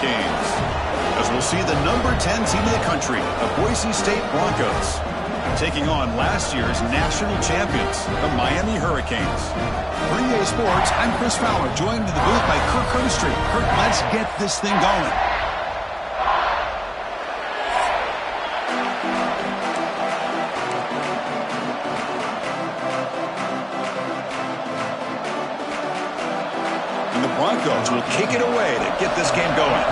Hurricanes. As we'll see the number 10 team in the country, the Boise State Broncos, taking on last year's national champions, the Miami Hurricanes. For EA Sports, I'm Chris Fowler, joined in the booth by Kirk Herbstreit. Kirk, let's get this thing going. And the Broncos will kick it away to get this game going.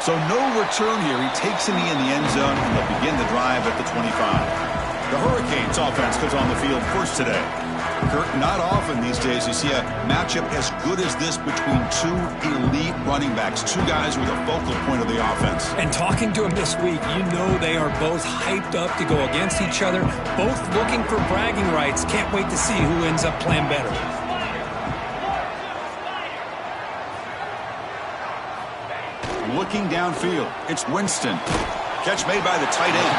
So no return here. He takes in the end zone, and they'll begin the drive at the 25. The Hurricanes offense comes on the field first today. Kirk, not often these days you see a matchup as good as this between two elite running backs, two guys with a focal point of the offense. And talking to them this week, you know they are both hyped up to go against each other, both looking for bragging rights. Can't wait to see who ends up playing better. Looking downfield, it's Winston. Catch made by the tight end.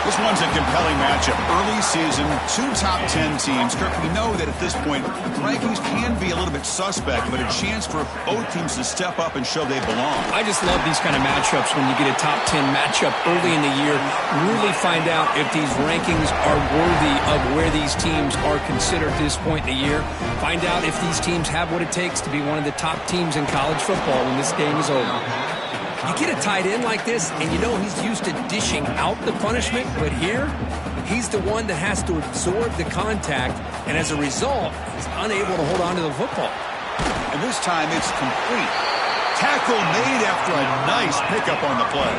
This one's a compelling matchup. Early season, two top 10 teams. Kirk, we know that at this point, rankings can be a little bit suspect, but a chance for both teams to step up and show they belong. I just love these kind of matchups when you get a top 10 matchup early in the year. Really find out if these rankings are worthy of where these teams are considered at this point in the year. Find out if these teams have what it takes to be one of the top teams in college football when this game is over. You get a tight end like this, and you know he's used to dishing out the punishment, but here, he's the one that has to absorb the contact, and as a result, he's unable to hold on to the football. And this time, it's complete. Tackle made after a nice pickup on the play.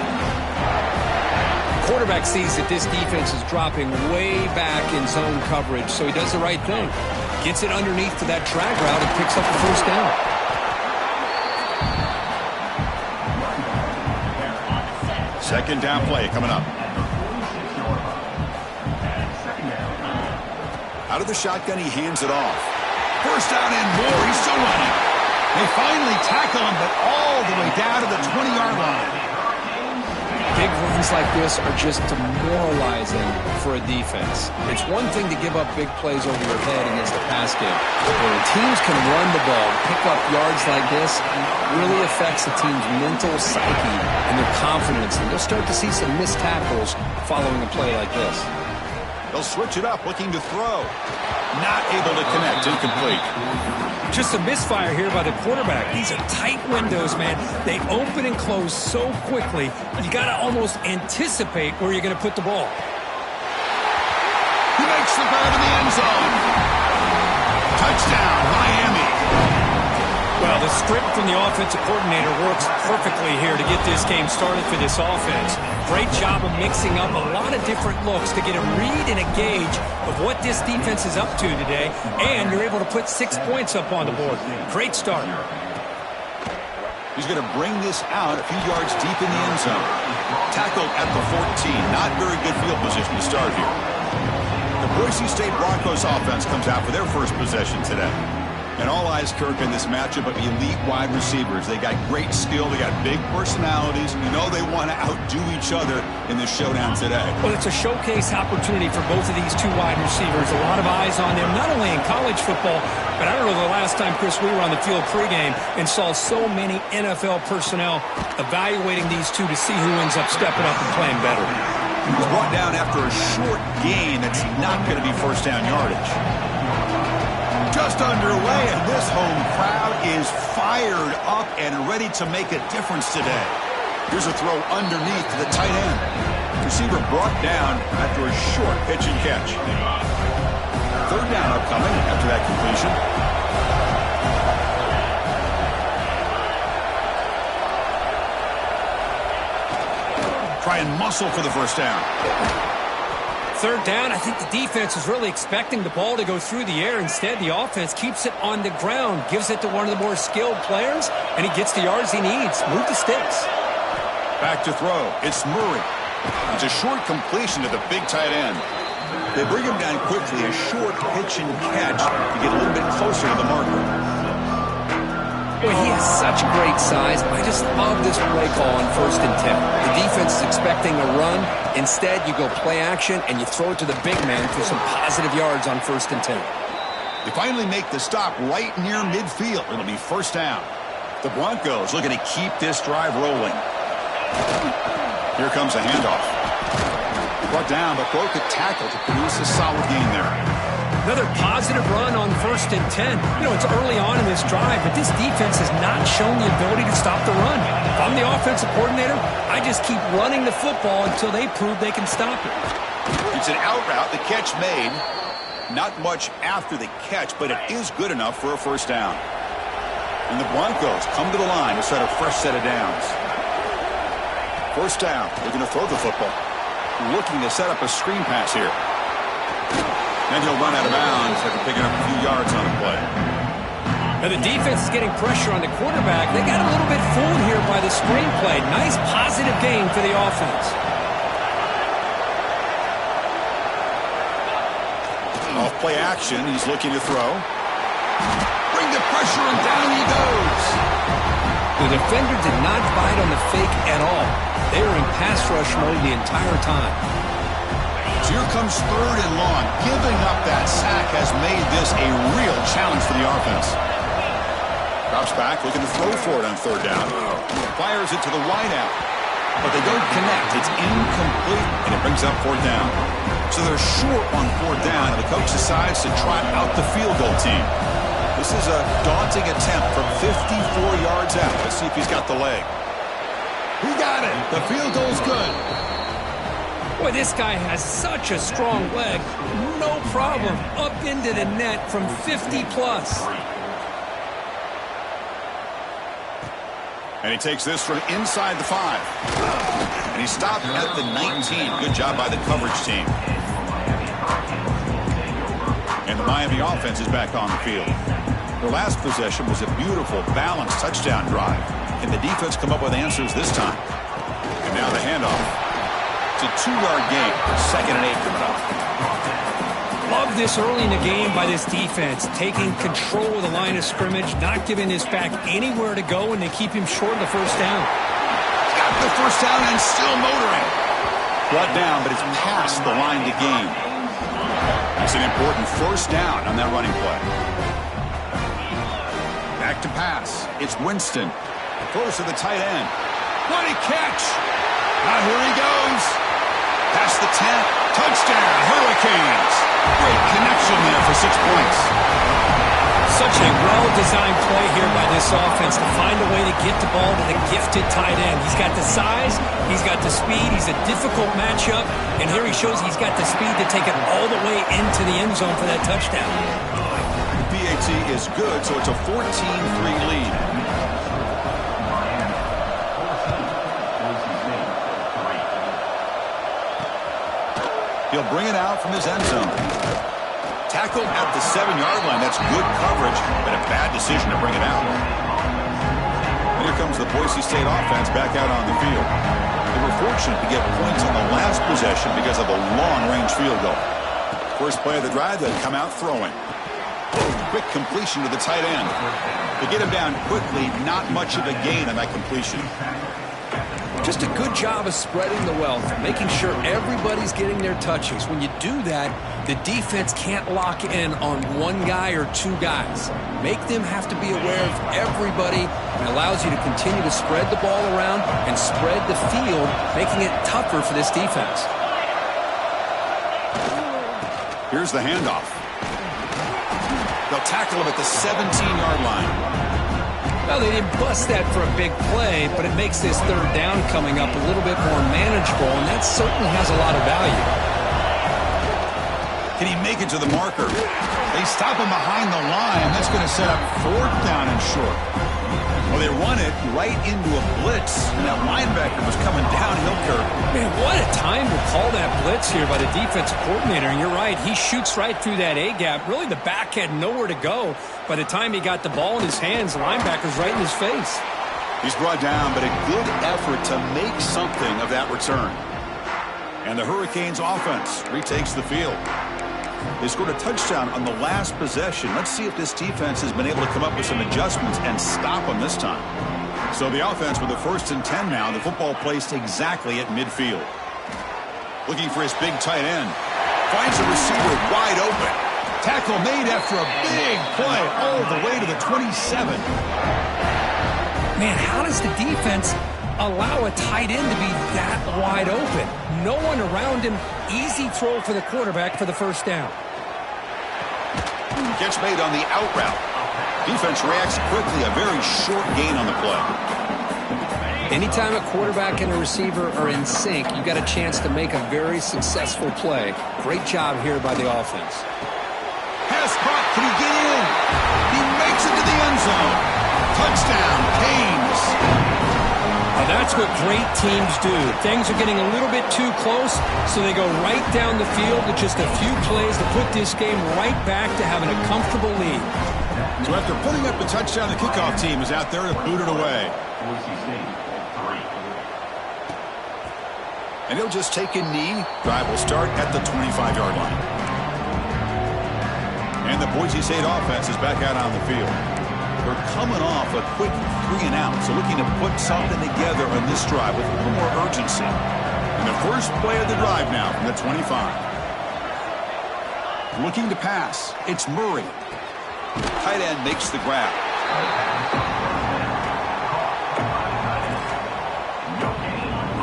Quarterback sees that this defense is dropping way back in zone coverage, so he does the right thing. Gets it underneath to that drag route and picks up the first down. Second down play coming up. Out of the shotgun, he hands it off. First down and more. He's still running. They finally tackle him, but all the way down to the 20-yard line. Big runs like this are just demoralizing for a defense. It's one thing to give up big plays over your head against the pass game. When teams can run the ball, pick up yards like this, it really affects the team's mental psyche and their confidence. And you'll start to see some missed tackles following a play like this. They'll switch it up, looking to throw. Not able to connect, incomplete. Just a misfire here by the quarterback. These are tight windows, man. They open and close so quickly, you got to almost anticipate where you're going to put the ball. He makes the grab in the end zone. Touchdown, Miami. Well, the script from the offensive coordinator works perfectly here to get this game started for this offense. Great job of mixing up a lot of different looks to get a read and a gauge of what this defense is up to today, and you're able to put 6 points up on the board. Great start. He's going to bring this out a few yards deep in the end zone. Tackled at the 14. Not very good field position to start here. The Boise State Broncos offense comes out for their first possession today. And all eyes, Kirk, in this matchup of elite wide receivers. They got great skill. They got big personalities. You know they want to outdo each other in this showdown today. Well, it's a showcase opportunity for both of these two wide receivers. A lot of eyes on them, not only in college football, but I don't know the last time, Chris, we were on the field pregame and saw so many NFL personnel evaluating these two to see who ends up stepping up and playing better. He was brought down after a short gain that's not going to be first down yardage. Just underway, and this home crowd is fired up and ready to make a difference today. Here's a throw underneath to the tight end. Receiver brought down after a short pitch and catch. Third down upcoming after that completion. Try and muscle for the first down. Third down, I think the defense is really expecting the ball to go through the air. Instead, the offense keeps it on the ground, gives it to one of the more skilled players, and he gets the yards he needs. Move the sticks. Back to throw. It's Murray. It's a short completion to the big tight end. They bring him down quickly, a short pitch and catch to get a little bit closer to the marker. Boy, he has such great size. I just love this play call on 1st and 10. The defense is expecting a run. Instead, you go play action, and you throw it to the big man for some positive yards on 1st and 10. They finally make the stop right near midfield. It'll be first down. The Broncos looking to keep this drive rolling. Here comes a handoff. Brought down, but broke a tackle to produce a solid gain there. Another positive run on 1st and 10. You know, it's early on in this drive, but this defense has not shown the ability to stop the run. If I'm the offensive coordinator, I just keep running the football until they prove they can stop it. It's an out route. The catch made. Not much after the catch, but it is good enough for a first down. And the Broncos come to the line to set a fresh set of downs. First down. They're going to throw the football. Looking to set up a screen pass here. And he'll run out of bounds after picking up a few yards on the play. Now the defense is getting pressure on the quarterback. They got a little bit fooled here by the screen play. Nice positive gain for the offense. Off play action. He's looking to throw. Bring the pressure and down he goes. The defender did not bite on the fake at all. They were in pass rush mode the entire time. So here comes 3rd and long. Giving up that sack has made this a real challenge for the offense. Drops back, looking to throw for it on 3rd down. Fires it to the wideout. But they don't connect. It's incomplete, and it brings up 4th down. So they're short on 4th down, and the coach decides to trot out the field goal team. This is a daunting attempt from 54 yards out. Let's see if he's got the leg. He got it. The field goal's good. Boy, this guy has such a strong leg. No problem. Up into the net from 50 plus. And he takes this from inside the 5. And he stopped at the 19. Good job by the coverage team. And the Miami offense is back on the field. Their last possession was a beautiful, balanced touchdown drive. Can the defense come up with answers this time? And now the handoff. It's a 2-yard gain. 2nd and 8 coming up. Love this early in the game by this defense. Taking control of the line of scrimmage, not giving this back anywhere to go, and they keep him short of the first down. Got the first down and still motoring. Brought down, but it's past the line to gain. It's an important first down on that running play. Back to pass. It's Winston. Throws to the tight end. What a catch! Now here he goes. Past the 10. Touchdown, Hurricanes. Great connection there for 6 points. Such a well-designed play here by this offense to find a way to get the ball to the gifted tight end. He's got the size, he's got the speed, he's a difficult matchup, and here he shows he's got the speed to take it all the way into the end zone for that touchdown. The PAT is good, so it's a 14-3 lead. He'll bring it out from his end zone. Tackled at the 7-yard line. That's good coverage, but a bad decision to bring it out. And here comes the Boise State offense back out on the field. They were fortunate to get points on the last possession because of a long-range field goal. First play of the drive, they come out throwing. Quick completion to the tight end. They get him down quickly, not much of a gain on that completion. Just a good job of spreading the wealth, making sure everybody's getting their touches. When you do that, the defense can't lock in on one guy or 2 guys. Make them have to be aware of everybody, and allows you to continue to spread the ball around and spread the field, making it tougher for this defense. Here's the handoff. They'll tackle him at the 17-yard line. Well, they didn't bust that for a big play, but it makes this 3rd down coming up a little bit more manageable, and that certainly has a lot of value. Can he make it to the marker? They stop him behind the line. That's going to set up 4th down and short. Well, they run it right into a blitz, and that linebacker was coming downhill, Kirk. Man, what a time to call that blitz here by the defensive coordinator. And you're right, he shoots right through that A-gap. Really, the back had nowhere to go. By the time he got the ball in his hands, the linebacker's right in his face. He's brought down, but a good effort to make something of that return. And the Hurricanes offense retakes the field. They scored a touchdown on the last possession. Let's see if this defense has been able to come up with some adjustments and stop them this time. So the offense with a 1st and 10 now. The football placed exactly at midfield. Looking for his big tight end. Finds a receiver wide open. Tackle made after a big play all the way to the 27. Man, how does the defense allow a tight end to be that wide open? No one around him. Easy throw for the quarterback for the first down. Catch made on the out route. Defense reacts quickly. A very short gain on the play. Anytime a quarterback and a receiver are in sync, you got a chance to make a very successful play. Great job here by the offense. Pass caught. Can he get in? He makes it to the end zone. Touchdown, Canes. Now that's what great teams do. Things are getting a little bit too close, so they go right down the field with just a few plays to put this game right back to having a comfortable lead. So after putting up the touchdown, the kickoff team is out there to boot it away. And he'll just take a knee. Drive will start at the 25-yard line. And the Boise State offense is back out on the field. They're coming off a quick 3-and-out, so looking to put something together on this drive with a little more urgency. And the first play of the drive now from the 25. Looking to pass. It's Murray. Tight end makes the grab.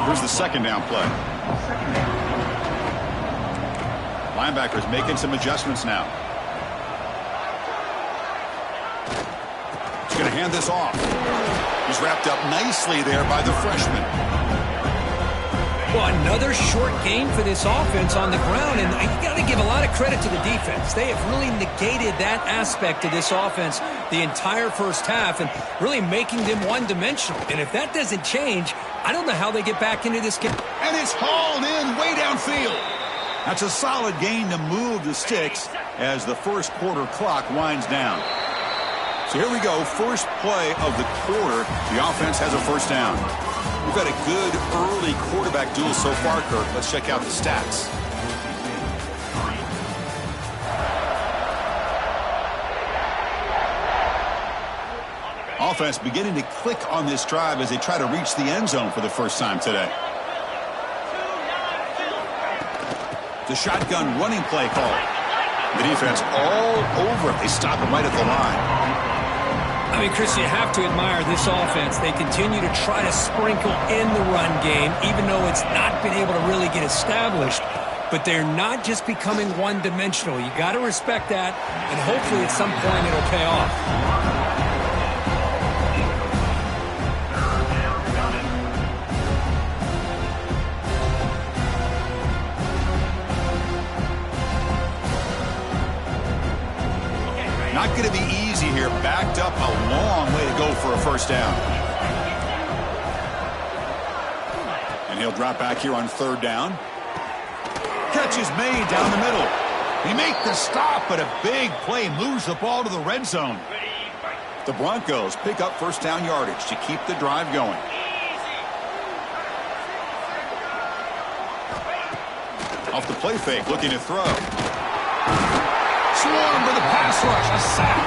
Here's the second down play. Linebackers making some adjustments now. He's going to hand this off. He's wrapped up nicely there by the freshman. Well, another short gain for this offense on the ground, and you got to give a lot of credit to the defense. They have really negated that aspect of this offense the entire first half and really making them one-dimensional. And if that doesn't change, I don't know how they get back into this game. And it's hauled in way downfield. That's a solid gain to move the sticks as the first quarter clock winds down. So here we go, first play of the quarter. The offense has a first down. We've had a good early quarterback duel so far, Kirk. Let's check out the stats. Offense beginning to click on this drive as they try to reach the end zone for the first time today. The shotgun running play call. The defense all over it. They stop him right at the line. I mean, Chris, you have to admire this offense. They continue to try to sprinkle in the run game, even though it's not been able to really get established. But they're not just becoming one-dimensional. You got to respect that, and hopefully at some point it'll pay off. Not going to be easy here. Backed up a long way to go for a first down. And he'll drop back here on third down. Catch is made down the middle. He makes the stop, but a big play moves the ball to the red zone. The Broncos pick up first down yardage to keep the drive going. Off the play fake, looking to throw. Swarm for the pass rush, a sack.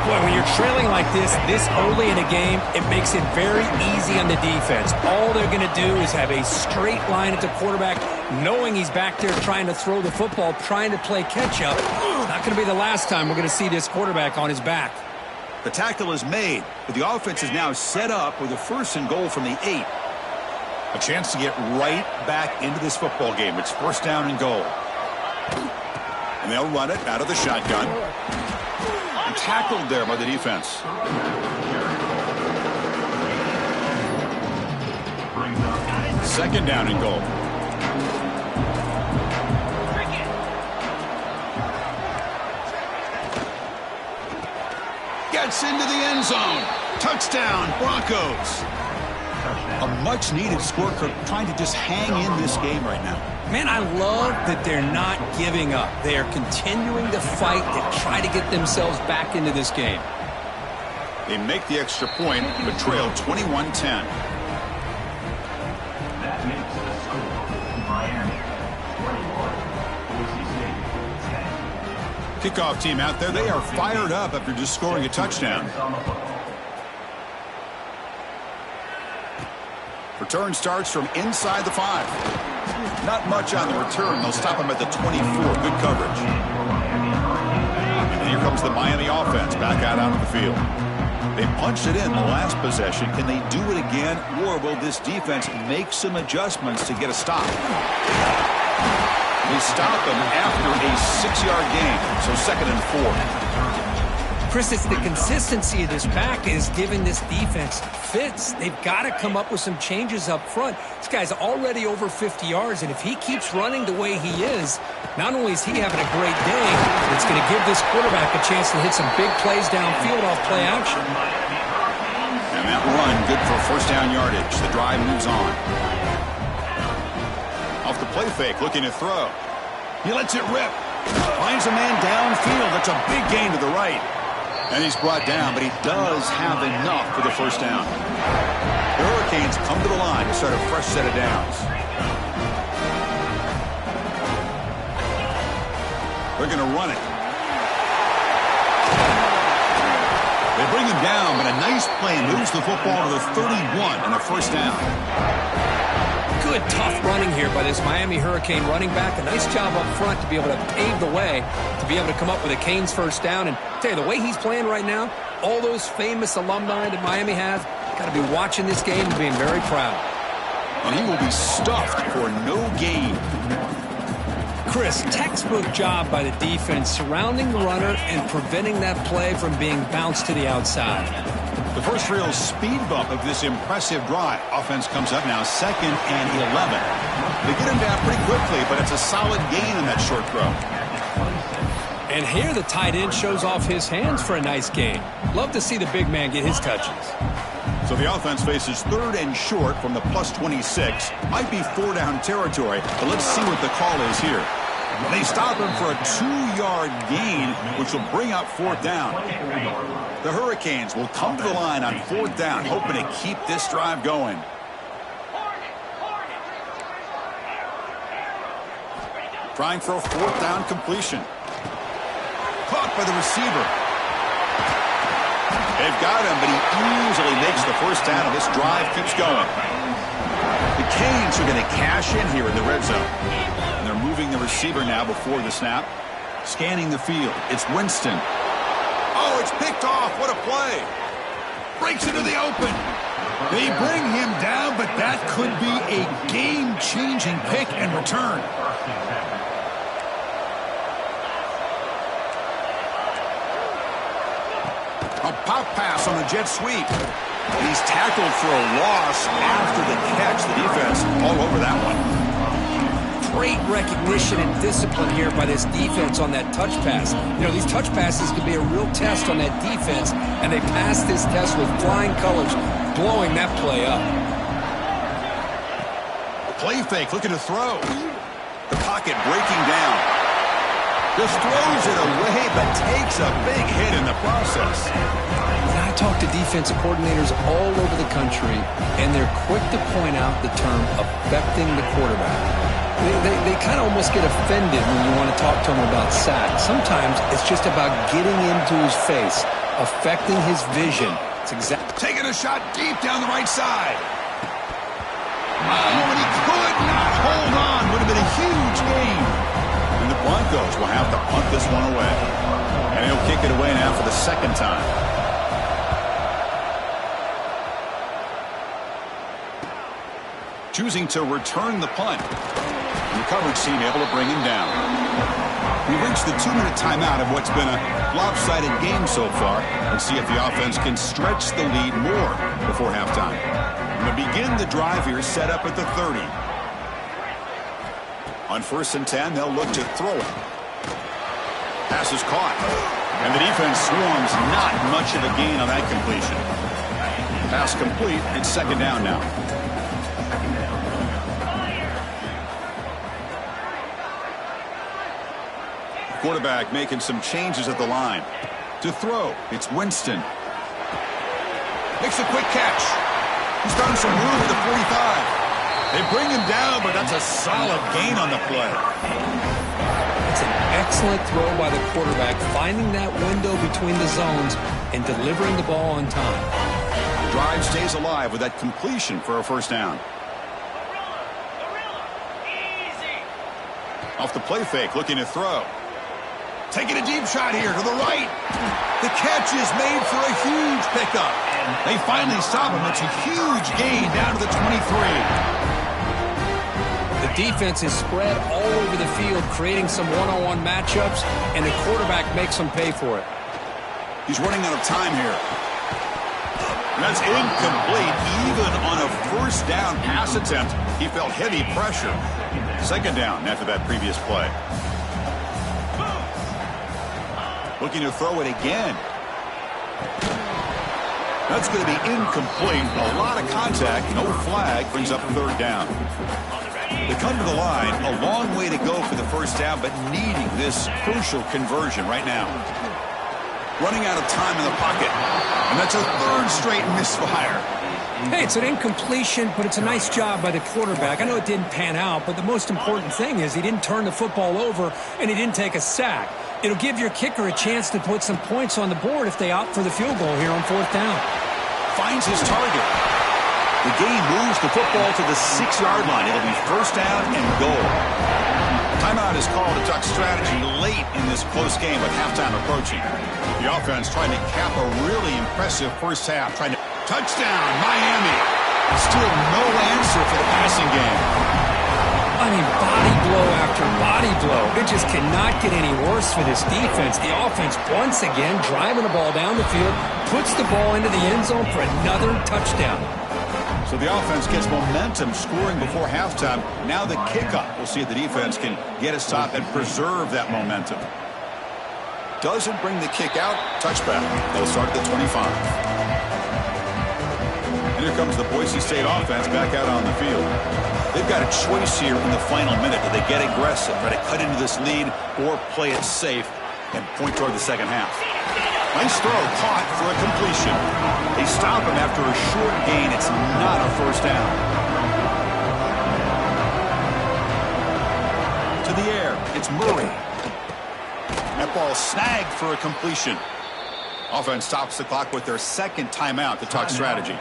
Boy, when you're trailing like this early in a game, it makes it very easy on the defense. All they're going to do is have a straight line at the quarterback, knowing he's back there trying to throw the football, trying to play catch-up. Not going to be the last time we're going to see this quarterback on his back. The tackle is made, but the offense is now set up with a first and goal from the 8. A chance to get right back into this football game. It's first down and goal. And they'll run it out of the shotgun. And tackled there by the defense. Second down and goal. Gets into the end zone. Touchdown, Broncos. A much-needed score, trying to just hang in this game right now. Man, I love that they're not giving up. They are continuing to fight to try to get themselves back into this game. They make the extra point, but trail 21-10. That makes the score Miami 21, Boise State 10. Kickoff team out there, they are fired up after just scoring a touchdown. Return starts from inside the 5. Not much on the return. They'll stop him at the 24. Good coverage. here comes the Miami offense back out onto the field. They punched it in the last possession. Can they do it again, or will this defense make some adjustments to get a stop? They stop him after a 6-yard gain, so 2nd and 4. Chris, it's the consistency of this pack is giving this defense fits. They've got to come up with some changes up front. This guy's already over 50 yards, and if he keeps running the way he is, not only is he having a great day, but it's going to give this quarterback a chance to hit some big plays downfield off play action. And that run, good for first down yardage. The drive moves on. Off the play fake, looking to throw. He lets it rip. Finds a man downfield. That's a big gain to the right. And he's brought down, but he does have enough for the first down. The Hurricanes come to the line to start a fresh set of downs. They're going to run it. They bring him down, but a nice play moves the football to the 31 and a first down. Good, tough running here by this Miami Hurricane running back. A nice job up front to be able to pave the way, to be able to come up with a Canes first down. And I tell you, the way he's playing right now, all those famous alumni that Miami has, got to be watching this game and being very proud. And he will be stuffed for no gain. Chris, textbook job by the defense surrounding the runner and preventing that play from being bounced to the outside. The first real speed bump of this impressive drive. Offense comes up now 2nd and 11. They get him down pretty quickly, but it's a solid gain in that short throw. And here the tight end shows off his hands for a nice gain. Love to see the big man get his touches. So the offense faces 3rd and short from the +26. Might be 4-down territory, but let's see what the call is here. They stop him for a 2-yard gain, which will bring up 4th down. The Hurricanes will come to the line on 4th down, hoping to keep this drive going. Trying for a 4th down completion. Caught by the receiver. They've got him, but he easily makes the first down, and this drive keeps going. The Canes are going to cash in here in the red zone. And they're moving the receiver now before the snap. Scanning the field. It's Winston. Oh, it's picked off. What a play. Breaks into the open. They bring him down, but that could be a game-changing pick and return. A pop pass on a jet sweep. And he's tackled for a loss after the catch. The defense all over that one. Great recognition and discipline here by this defense on that touch pass. You know, these touch passes could be a real test on that defense, and they passed this test with flying colors, blowing that play up. A play fake, looking to throw. The pocket breaking down. Just throws it away, but takes a big hit in the process. I talk to defensive coordinators all over the country, and they're quick to point out the term affecting the quarterback. They kind of almost get offended when you want to talk to them about sacks. Sometimes it's just about getting into his face, affecting his vision. It's taking a shot deep down the right side. Oh, and he could not hold on. Would have been a huge gain. And the Broncos will have to punt this one away. And he'll kick it away now for the 2nd time. Choosing to return the punt. And the coverage team able to bring him down. We reached the 2-minute timeout of what's been a lopsided game so far. Let's see if the offense can stretch the lead more before halftime. And to begin the drive here, set up at the 30. On 1st and 10, they'll look to throw it. Pass is caught. And the defense swarms. Not much of a gain on that completion. Pass complete. It's 2nd down now. Quarterback making some changes at the line. To throw, it's Winston. Makes a quick catch. He's done some room at the 45. They bring him down, but that's a solid gain on the play. It's an excellent throw by the quarterback, finding that window between the zones and delivering the ball on time. The drive stays alive with that completion for a first down. Off the play fake, looking to throw. Taking a deep shot here to the right. The catch is made for a huge pickup. They finally stop him. It's a huge gain down to the 23. The defense is spread all over the field, creating some one-on-one matchups, and the quarterback makes them pay for it. He's running out of time here. And that's incomplete. Even on a first down pass attempt, he felt heavy pressure. Second down after that previous play. Looking to throw it again. That's going to be incomplete. A lot of contact. No flag. Brings up third down. They come to the line. A long way to go for the first down, but needing this crucial conversion right now. Running out of time in the pocket. And that's a third straight misfire. Hey, it's an incompletion, but it's a nice job by the quarterback. I know it didn't pan out, but the most important thing is he didn't turn the football over and he didn't take a sack. It'll give your kicker a chance to put some points on the board if they opt for the field goal here on fourth down. Finds his target. The game moves the football to the 6-yard line. It'll be first down and goal. Timeout is called to Duck strategy late in this close game with halftime approaching. The offense trying to cap a really impressive first half. Trying to touchdown, Miami. Still no answer for the passing game. I mean, body blow after body blow. It just cannot get any worse for this defense. The offense, once again, driving the ball down the field, puts the ball into the end zone for another touchdown. So the offense gets momentum, scoring before halftime. Now the kickoff. We'll see if the defense can get a stop and preserve that momentum. Doesn't bring the kick out. Touchback. They'll start at the 25. And here comes the Boise State offense back out on the field. They've got a choice here in the final minute. Do they get aggressive, try to cut into this lead, or play it safe and point toward the second half? Nice throw, caught for a completion. They stop him after a short gain. It's not a first down. To the air, it's Murray. That ball snagged for a completion. Offense stops the clock with their second timeout to talk strategy.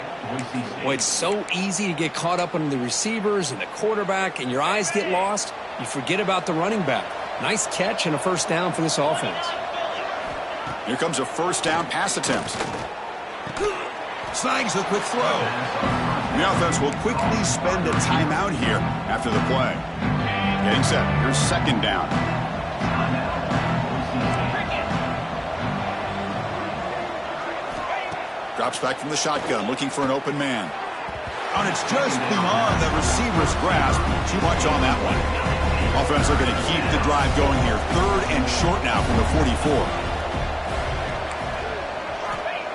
Well, it's so easy to get caught up on the receivers and the quarterback, and your eyes get lost. You forget about the running back. Nice catch and a first down for this offense. Here comes a first down pass attempt. Snags the quick throw. The offense will quickly spend a timeout here after the play. Getting set. Here's second down. Drops back from the shotgun, looking for an open man. And it's just beyond the receiver's grasp. Too much on that one. Offense looking to keep the drive going here. Third and short now from the 44.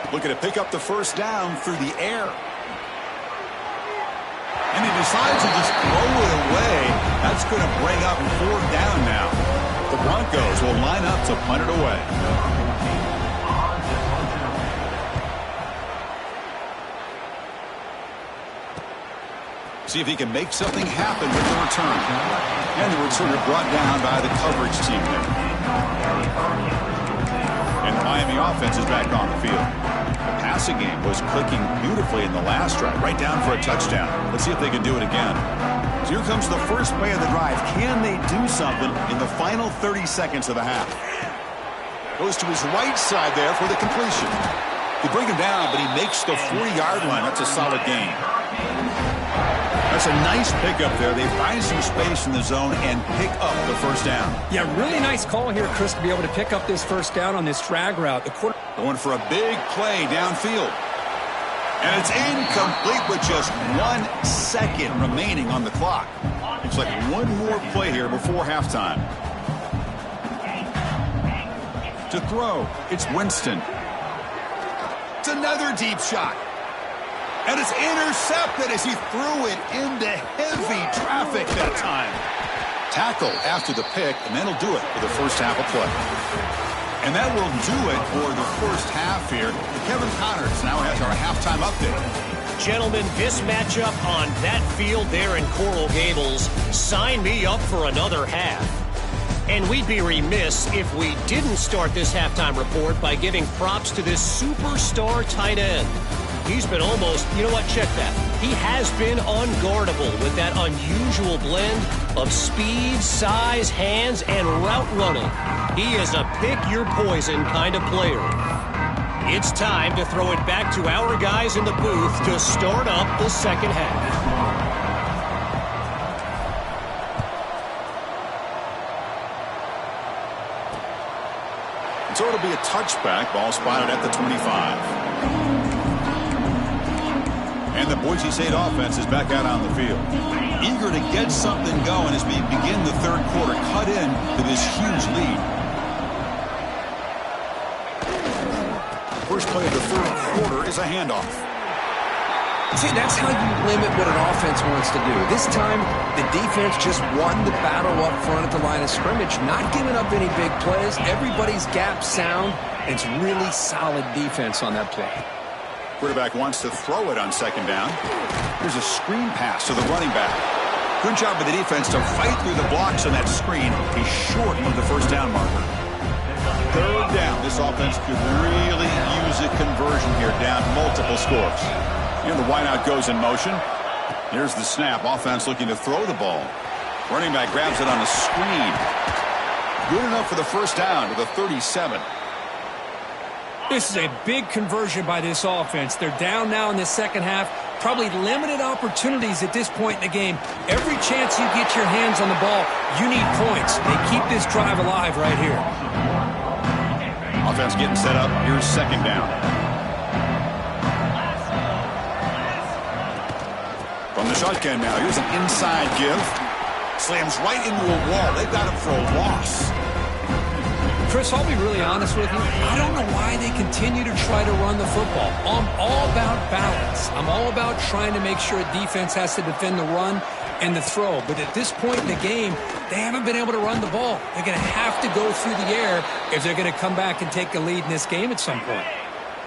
Looking to pick up the first down through the air. And he decides to just throw it away. That's going to bring up fourth down now. The Broncos will line up to punt it away. See if he can make something happen with the return. And the returner brought down by the coverage team there. And the Miami offense is back on the field. The passing game was clicking beautifully in the last drive, right down for a touchdown. Let's see if they can do it again. So here comes the first play of the drive. Can they do something in the final 30 seconds of the half? Goes to his right side there for the completion. They bring him down, but he makes the 40-yard line. That's a solid gain. That's a nice pickup there. They find some space in the zone and pick up the first down. Yeah, really nice call here, Chris, to be able to pick up this first down on this drag route. Going for a big play downfield. And it's incomplete with just 1 second remaining on the clock. Looks like one more play here before halftime. To throw, it's Winston. It's another deep shot. And it's intercepted as he threw it into heavy traffic that time. Tackle after the pick, and that'll do it for the first half of play. And that will do it for the first half here. Kevin Connors now has our halftime update. Gentlemen, this matchup on that field there in Coral Gables, sign me up for another half. And we'd be remiss if we didn't start this halftime report by giving props to this superstar tight end. He's been almost, you know what, check that. He has been unguardable with that unusual blend of speed, size, hands, and route running. He is a pick-your-poison kind of player. It's time to throw it back to our guys in the booth to start up the second half. So it'll be a touchback. Ball spotted at the 25. And the Boise State offense is back out on the field. Eager to get something going as we begin the third quarter. Cut in to this huge lead. First play of the third quarter is a handoff. See, that's how you limit what an offense wants to do. This time, the defense just won the battle up front at the line of scrimmage, not giving up any big plays. Everybody's gap sound. It's really solid defense on that play. Quarterback wants to throw it on second down. Here's a screen pass to the running back. Good job by the defense to fight through the blocks on that screen. He's short of the first down marker. Third down. This offense could really use a conversion here, down multiple scores. And the wideout goes in motion. Here's the snap. Offense looking to throw the ball. Running back grabs it on a screen. Good enough for the first down to the 37. This is a big conversion by this offense. They're down now in the second half. Probably limited opportunities at this point in the game. Every chance you get your hands on the ball, you need points. They keep this drive alive right here. Offense getting set up. Here's second down. From the shotgun now, here's an inside give. Slams right into a wall. They've got him for a loss. Chris, I'll be really honest with you. I don't know why they continue to try to run the football. I'm all about balance. I'm all about trying to make sure a defense has to defend the run and the throw. But at this point in the game, they haven't been able to run the ball. They're going to have to go through the air if they're going to come back and take a lead in this game at some point.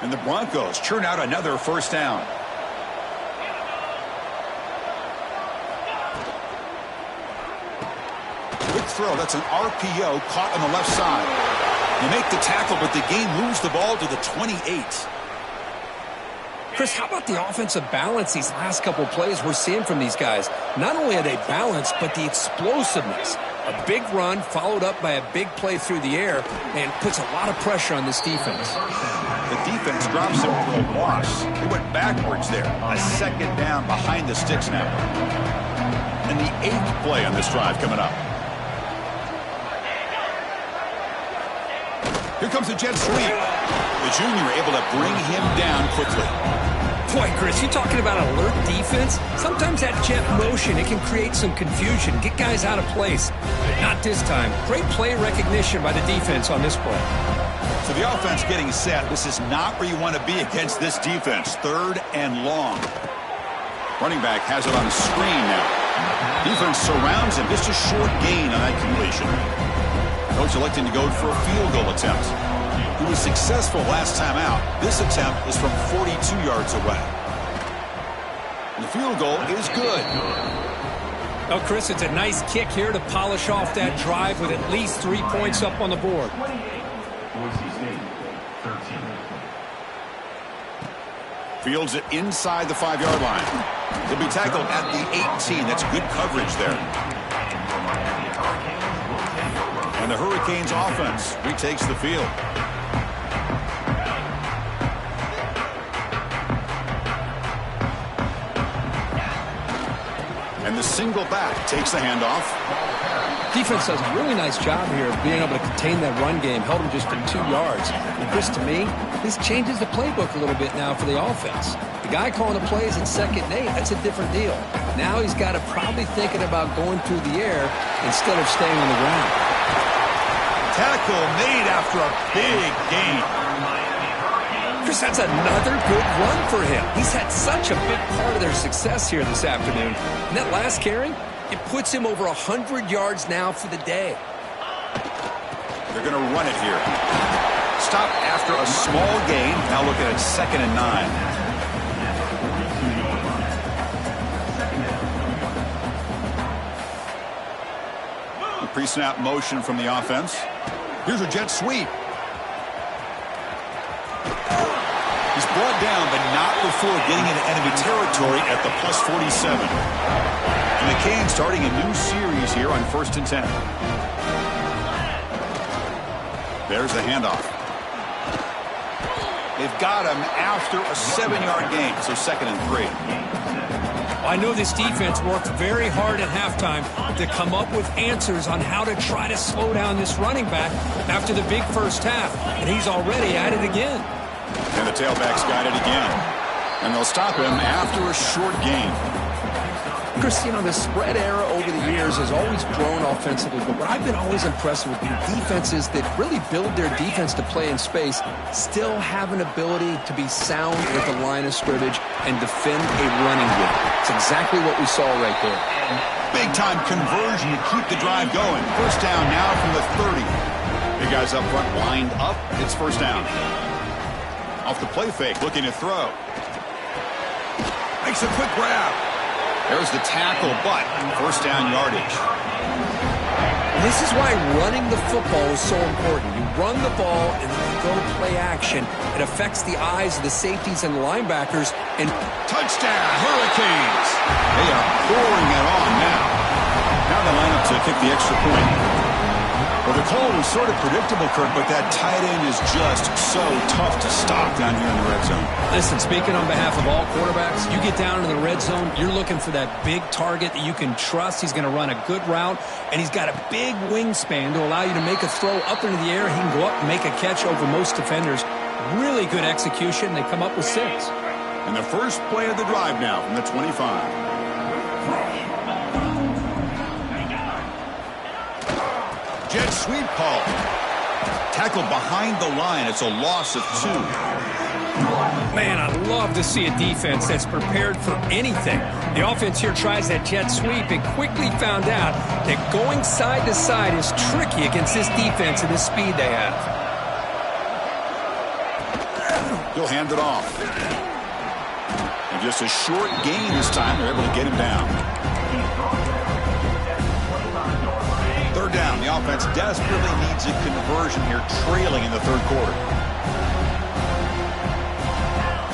And the Broncos churn out another first down. Quick throw. That's an RPO caught on the left side. You make the tackle, but the game moves the ball to the 28. Chris, how about the offensive balance these last couple plays we're seeing from these guys? Not only are they balanced, but the explosiveness. A big run followed up by a big play through the air and puts a lot of pressure on this defense. The defense drops him for a loss. They went backwards there. A second down behind the sticks now. And the 8th play on this drive coming up. Here comes the jet sweep. The junior able to bring him down quickly. Boy, Chris, you're talking about alert defense. Sometimes that jet motion, it can create some confusion, get guys out of place. But not this time. Great play recognition by the defense on this play. So the offense getting set. This is not where you want to be against this defense. Third and long. Running back has it on a screen now. Defense surrounds him. Just a short gain on that completion. Coach electing to go for a field goal attempt. He was successful last time out. This attempt is from 42 yards away. And the field goal is good. Oh, Chris, it's a nice kick here to polish off that drive with at least 3 points up on the board. Fields it inside the 5-yard line. He'll be tackled at the 18. That's good coverage there. And the Hurricanes offense retakes the field. And the single back takes the handoff. Defense does a really nice job here of being able to contain that run game. Held him just for 2 yards. And Chris, to me, this changes the playbook a little bit now for the offense. The guy calling the plays at 2nd and 8, that's a different deal. Now he's got to probably thinking about going through the air instead of staying on the ground. Tackle made after a big gain. Chris, that's another good run for him. He's had such a big part of their success here this afternoon. And that last carry, it puts him over 100 yards now for the day. They're going to run it here. Stop after a small gain. Now looking at 2nd and 9. Pre-snap motion from the offense. Here's a jet sweep. He's brought down, but not before getting into enemy territory at the plus 47. And the Canes starting a new series here on 1st and 10. There's the handoff. They've got him after a 7-yard gain, so 2nd and 3. I know this defense worked very hard at halftime to come up with answers on how to try to slow down this running back after the big first half, and he's already at it again. And the tailback's got it again. And they'll stop him after a short gain. Chris, you know, the spread era over the years has always grown offensively, but what I've been always impressed with defenses that really build their defense to play in space still have an ability to be sound with the line of scrimmage and defend a running game. It's exactly what we saw right there. Big-time conversion to keep the drive going. First down now from the 30. The guys up front lined up. It's first down. Off the play fake, looking to throw. Makes a quick grab. There's the tackle, but first down yardage. This is why running the football is so important. You run the ball and then you go play action. It affects the eyes of the safeties and the linebackers. And touchdown, Hurricanes. They are pouring it on now. Now they line up to kick the extra point. Well, the call was sort of predictable, Kirk, but that tight end is just so tough to stop down here in the red zone. Listen, speaking on behalf of all quarterbacks, you get down in the red zone, you're looking for that big target that you can trust. He's going to run a good route, and he's got a big wingspan to allow you to make a throw up into the air. He can go up and make a catch over most defenders. Really good execution. They come up with 6. And the first play of the drive now from the 25. Jet sweep call. Tackle behind the line. It's a loss of 2. Man, I'd love to see a defense that's prepared for anything. The offense here tries that jet sweep and quickly found out that going side to side is tricky against this defense and the speed they have. He'll hand it off. And just a short gain this time. They're able to get him down. Third down. The offense desperately needs a conversion here, trailing in the third quarter.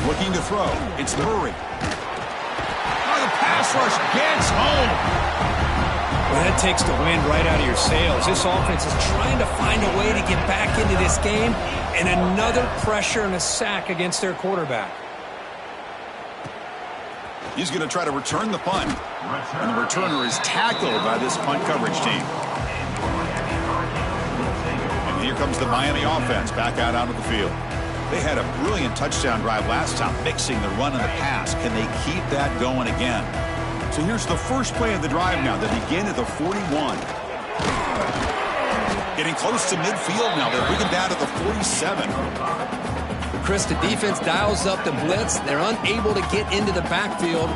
Looking to throw. It's Murray. Oh, the pass rush gets home. Well, that takes the wind right out of your sails. This offense is trying to find a way to get back into this game, and another pressure and a sack against their quarterback. He's going to try to return the punt. And the returner is tackled by this punt coverage team. And here comes the Miami offense back out onto the field. They had a brilliant touchdown drive last time, mixing the run and the pass. Can they keep that going again? So here's the first play of the drive now. They begin at the 41. Getting close to midfield now. They're bringing down to the 47. Chris, the defense dials up the blitz. They're unable to get into the backfield.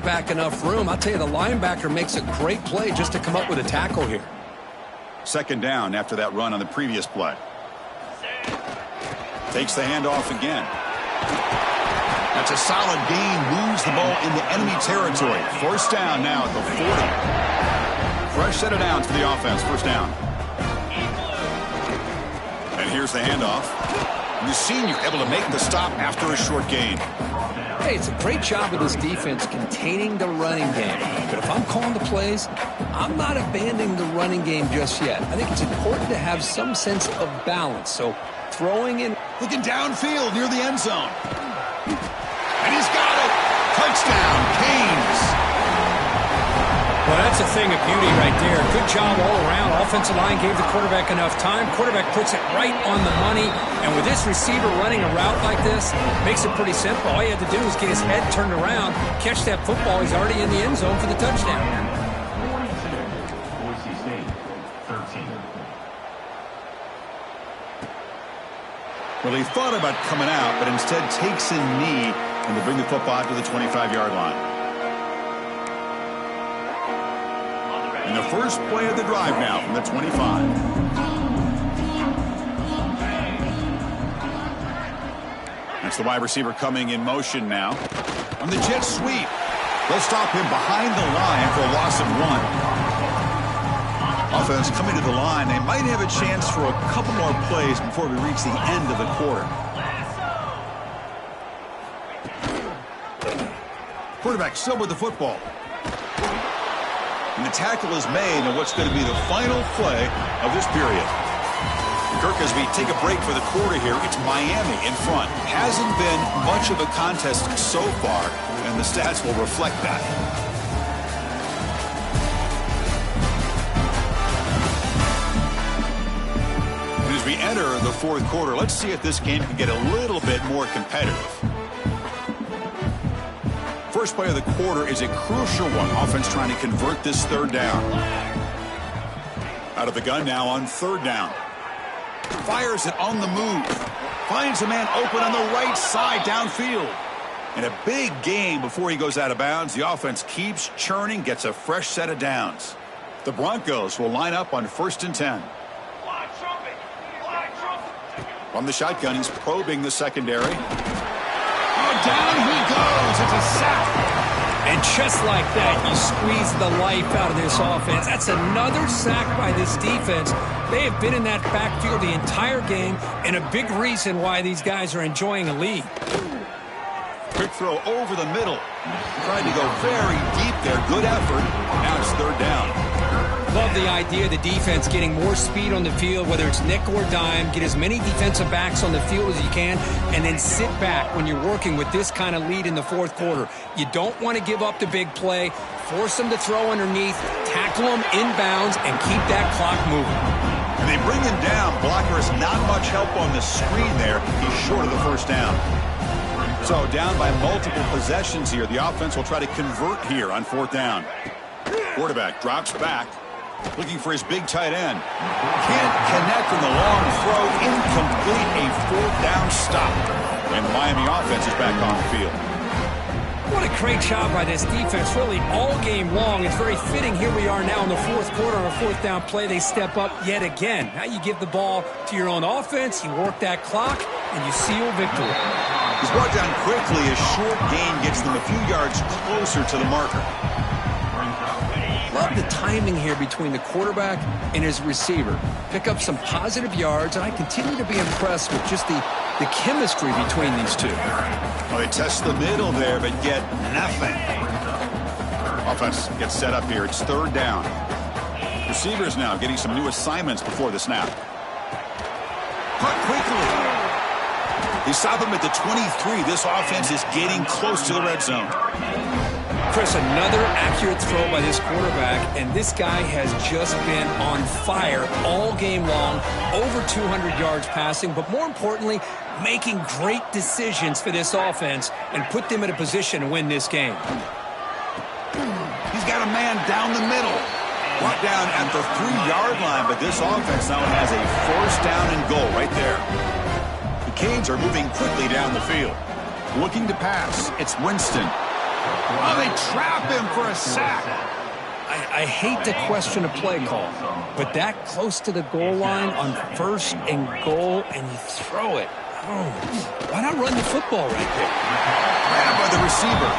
Back enough room. I'll tell you, the linebacker makes a great play just to come up with a tackle here. Second down after that run on the previous play. Takes the handoff again. That's a solid gain. Moves the ball into enemy territory. First down now at the 40. Fresh set of downs for the offense. First down. And here's the handoff. And the senior able to make the stop after a short gain. Hey, it's a great job of this defense containing the running game. But if I'm calling the plays, I'm not abandoning the running game just yet. I think it's important to have some sense of balance. So throwing in. Looking downfield near the end zone. And he's got it. Touchdown, Canes. Well, that's a thing of beauty right there. Good job all around. Offensive line gave the quarterback enough time. Quarterback puts it right on the money. And with this receiver running a route like this, makes it pretty simple. All you had to do is get his head turned around, catch that football. He's already in the end zone for the touchdown. Boise State, 13. Well, he thought about coming out, but instead takes a knee and to bring the football out to the 25-yard line. And the first play of the drive now from the 25. That's the wide receiver coming in motion now. On the jet sweep. They'll stop him behind the line for a loss of 1. Offense coming to the line. They might have a chance for a couple more plays before we reach the end of the quarter. Quarterback still with the football. And the tackle is made in what's going to be the final play of this period. Kirk, as we take a break for the quarter here, it's Miami in front. Hasn't been much of a contest so far, and the stats will reflect that. And as we enter the fourth quarter, let's see if this game can get a little bit more competitive. First play of the quarter is a crucial one. Offense trying to convert this third down. Out of the gun now on third down. Fires it on the move. Finds a man open on the right side downfield. And a big gain before he goes out of bounds. The offense keeps churning, gets a fresh set of downs. The Broncos will line up on 1st and 10. From the shotgun, he's probing the secondary. Down he goes. It's a sack. And just like that, you squeeze the life out of this offense. That's another sack by this defense. They have been in that backfield the entire game, and a big reason why these guys are enjoying a lead. Quick throw over the middle. Tried to go very deep there. Good effort. Now it's third down. Love the idea of the defense getting more speed on the field, whether it's nickel or dime. Get as many defensive backs on the field as you can, and then sit back when you're working with this kind of lead in the fourth quarter. You don't want to give up the big play. Force them to throw underneath, tackle them inbounds, and keep that clock moving. And they bring him down. Blocker has not much help on the screen there. He's short of the first down. So down by multiple possessions here. The offense will try to convert here on fourth down. Quarterback drops back. Looking for his big tight end. Can't connect on the long throw. Incomplete. A fourth down stop. And the Miami offense is back on the field. What a great job by this defense, really all game long. It's very fitting. Here we are now in the fourth quarter on a fourth down play. They step up yet again. Now you give the ball to your own offense. You work that clock, and you seal victory. He's brought down quickly. A short gain gets them a few yards closer to the marker. Love the timing here between the quarterback and his receiver. Pick up some positive yards, and I continue to be impressed with just the chemistry between these two. Well, they test the middle there, but get nothing. Offense gets set up here. It's third down. Receivers now getting some new assignments before the snap. Cut quickly. They stop him at the 23. This offense is getting close to the red zone. Chris, another accurate throw by this quarterback, and this guy has just been on fire all game long, over 200 yards passing, but more importantly, making great decisions for this offense and put them in a position to win this game. He's got a man down the middle. Brought down at the 3-yard line, but this offense now has a first down and goal right there. The Canes are moving quickly down the field. Looking to pass. It's Winston. Oh, they trap him for a sack. I hate to question a play call, but that close to the goal line on first and goal, and you throw it. Oh, why not run the football right there? Grabbed by the receiver.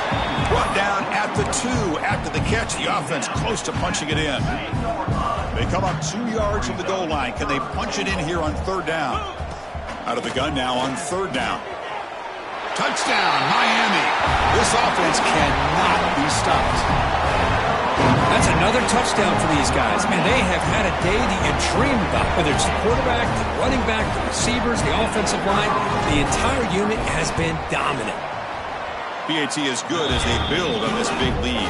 Brought down at the 2 after the catch. The offense close to punching it in. They come up 2 yards from the goal line. Can they punch it in here on third down? Out of the gun now on third down. Touchdown, Miami. This offense cannot be stopped. That's another touchdown for these guys. Man, they have had a day that you dream about, whether it's the quarterback, the running back, the receivers, the offensive line. The entire unit has been dominant. PAT is good as they build on this big lead.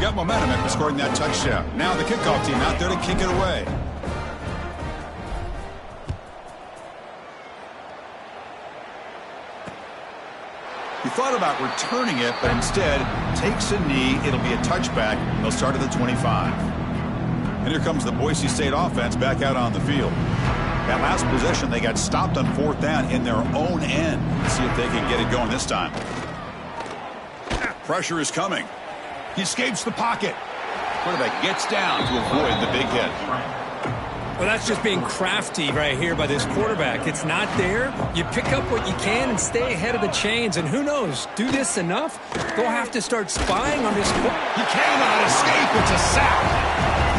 got momentum after scoring that touchdown. Now the kickoff team out there to kick it away. He thought about returning it, but instead takes a knee. It'll be a touchback, and they'll start at the 25. And here comes the Boise State offense back out on the field. That last possession, they got stopped on 4th down in their own end. Let's see if they can get it going this time. Pressure is coming. He escapes the pocket. Quarterback gets down to avoid the big hit. Well, that's just being crafty right here by this quarterback. It's not there. You pick up what you can and stay ahead of the chains. And who knows, do this enough, they'll have to start spying on this. He cannot escape. It's a sack.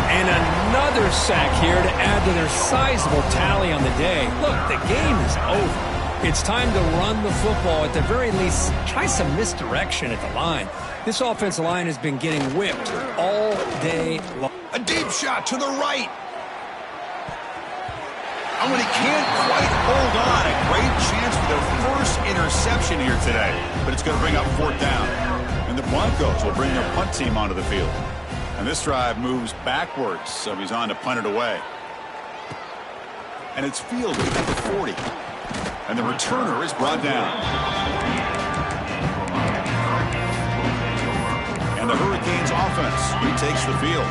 And another sack here to add to their sizable tally on the day. Look, the game is over. It's time to run the football. At the very least, try some misdirection at the line. This offensive line has been getting whipped all day long. A deep shot to the right. Oh, and he can't quite hold on. A great chance for their first interception here today. But it's going to bring up 4th down. And the Broncos will bring their punt team onto the field. And this drive moves backwards, so he's on to punt it away. And it's fielded at the 40. And the returner is brought down. And the Hurricanes offense retakes the field.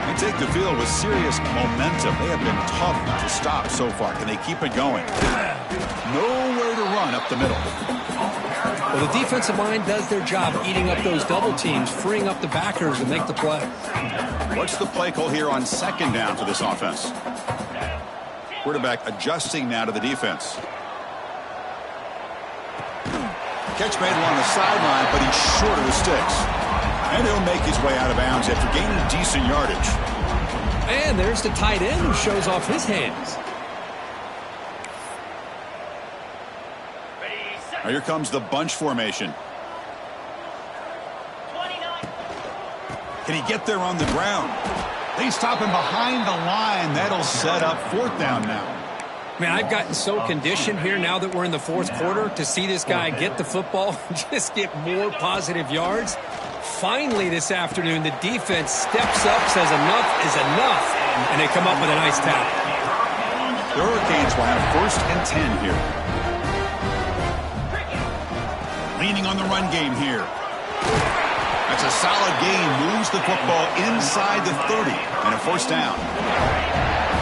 They take the field with serious momentum. They have been tough to stop so far. Can they keep it going? Nowhere to run up the middle. Well, the defensive line does their job eating up those double teams, freeing up the backers to make the play. What's the play call here on 2nd down for this offense? Quarterback adjusting now to the defense. Catch made along the sideline, but he's short of the sticks. And he'll make his way out of bounds after gaining decent yardage. And there's the tight end who shows off his hands. Now here comes the bunch formation. Can he get there on the ground? They stop him behind the line. That'll set up 4th down now. Man, I've gotten so conditioned here now that we're in the 4th quarter to see this guy get the football and just get more positive yards. Finally this afternoon, the defense steps up, says enough is enough, and they come up with a nice tackle. The Hurricanes will have 1st and 10 here. Leaning on the run game here. That's a solid gain. Moves the football inside the 30 and a 1st down.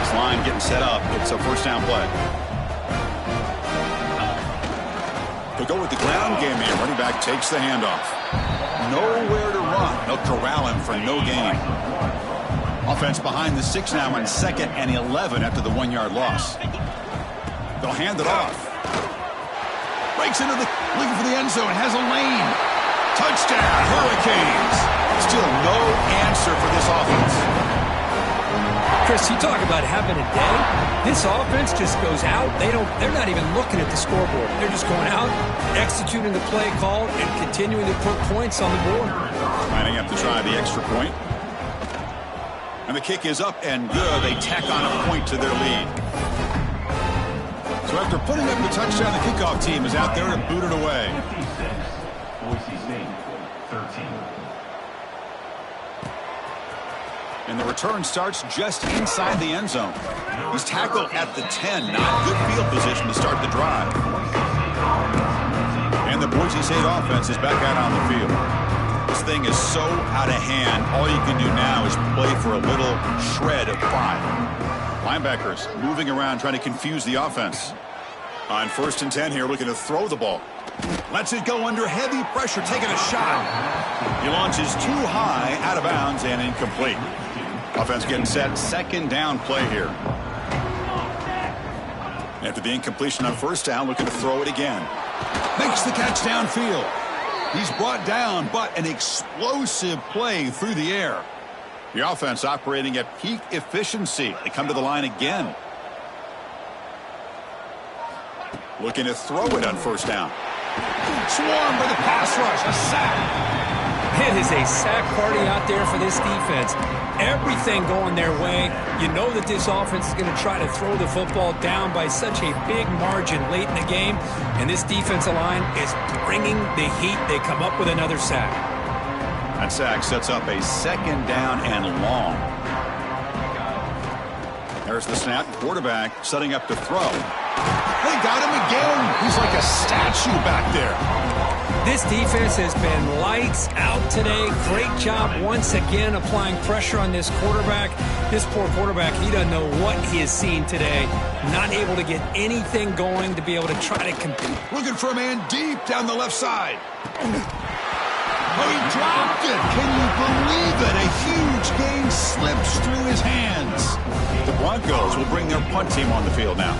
This line getting set up. It's a 1st down play. They go with the ground game here. Running back takes the handoff. Nowhere to run. They'll corral him for no gain. Offense behind the 6 now on 2nd and 11 after the 1-yard loss. They'll hand it off. Breaks into looking for the end zone. Has a lane. Touchdown, Hurricanes. Still no answer for this offense. Chris, you talk about having a day. This offense just goes out. They're not even looking at the scoreboard. They're just going out, executing the play called, and continuing to put points on the board. Lining up to try the extra point. And the kick is up and good. They tack on a point to their lead. So after putting up the touchdown, the kickoff team is out there to boot it away. 56, Boise State, 13. And the return starts just inside the end zone. He's tackled at the 10. Not good field position to start the drive. And the Boise State offense is back out on the field. This thing is so out of hand. All you can do now is play for a little shred of fire. Linebackers moving around, trying to confuse the offense. On 1st and 10 here, looking to throw the ball. Lets it go under heavy pressure, taking a shot. He launches too high, out of bounds, and incomplete. Offense getting set. 2nd down play here. After the incompletion on 1st down, looking to throw it again. Makes the catch downfield. He's brought down, but an explosive play through the air. The offense operating at peak efficiency. They come to the line again. Looking to throw it on 1st down. Swarmed by the pass rush. A sack. It is a sack party out there for this defense. Everything going their way. You know that this offense is going to try to throw the football down by such a big margin late in the game. And this defensive line is bringing the heat. They come up with another sack. That sack sets up a second down and long. There's the snap. Quarterback setting up to throw. They got him again. He's like a statue back there. This defense has been lights out today. Great job once again applying pressure on this quarterback. This poor quarterback, he doesn't know what he has seen today. Not able to get anything going to be able to try to compete. Looking for a man deep down the left side. Oh, he dropped it. Can you believe it? A huge gain slips through his hands. The Broncos will bring their punt team on the field now.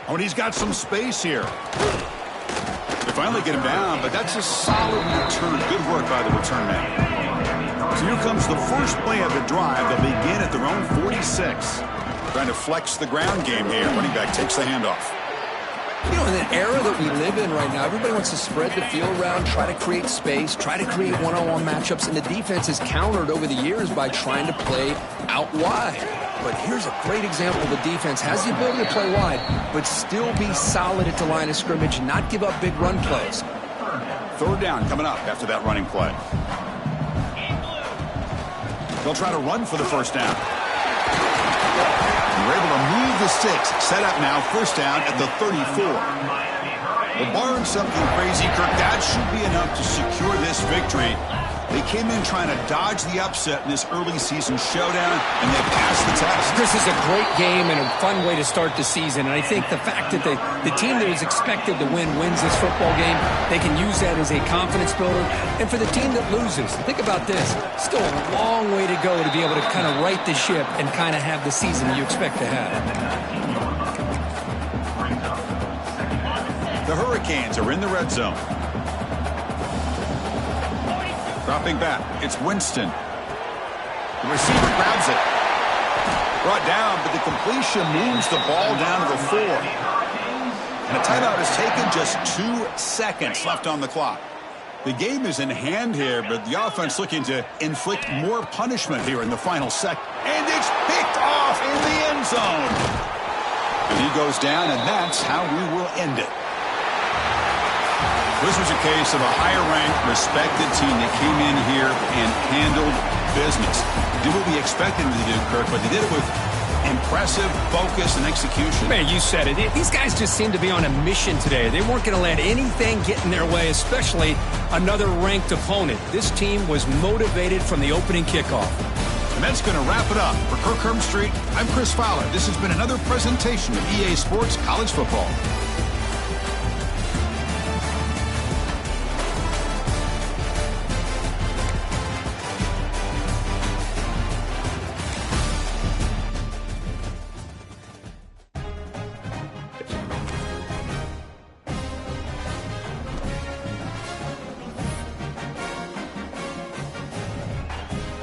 Oh, and he's got some space here. They finally get him down, but that's a solid return. Good work by the return man. So here comes the first play of the drive. They'll begin at their own 46. Trying to flex the ground game here. Running back takes the handoff. You know, in the era that we live in right now, everybody wants to spread the field around, try to create space, try to create one-on-one matchups, and the defense has countered over the years by trying to play out wide. But here's a great example. The defense has the ability to play wide, but still be solid at the line of scrimmage and not give up big run plays. Third down coming up after that running play. They'll try to run for the first down. We're able to move the sticks. Set up now, first down at the 34. Well, barring something crazy, Kirk, that should be enough to secure this victory. They came in trying to dodge the upset in this early season showdown, and they passed the test. This is a great game and a fun way to start the season. And I think the fact that the team that was expected to win wins this football game, they can use that as a confidence builder. And for the team that loses, think about this. Still a long way to go to be able to kind of right the ship and kind of have the season you expect to have. The Hurricanes are in the red zone. Dropping back, it's Winston. The receiver grabs it. Brought down, but the completion moves the ball down to the 4. And a timeout is taken, just 2 seconds left on the clock. The game is in hand here, but the offense looking to inflict more punishment here in the final second. And it's picked off in the end zone. And he goes down, and that's how we will end it. This was a case of a higher-ranked, respected team that came in here and handled business. Did what we expected them to do, Kirk, but they did it with impressive focus and execution. Man, you said it. These guys just seem to be on a mission today. They weren't going to let anything get in their way, especially another ranked opponent. This team was motivated from the opening kickoff. And that's going to wrap it up. For Kirk Herbstreit, I'm Chris Fowler. This has been another presentation of EA Sports College Football.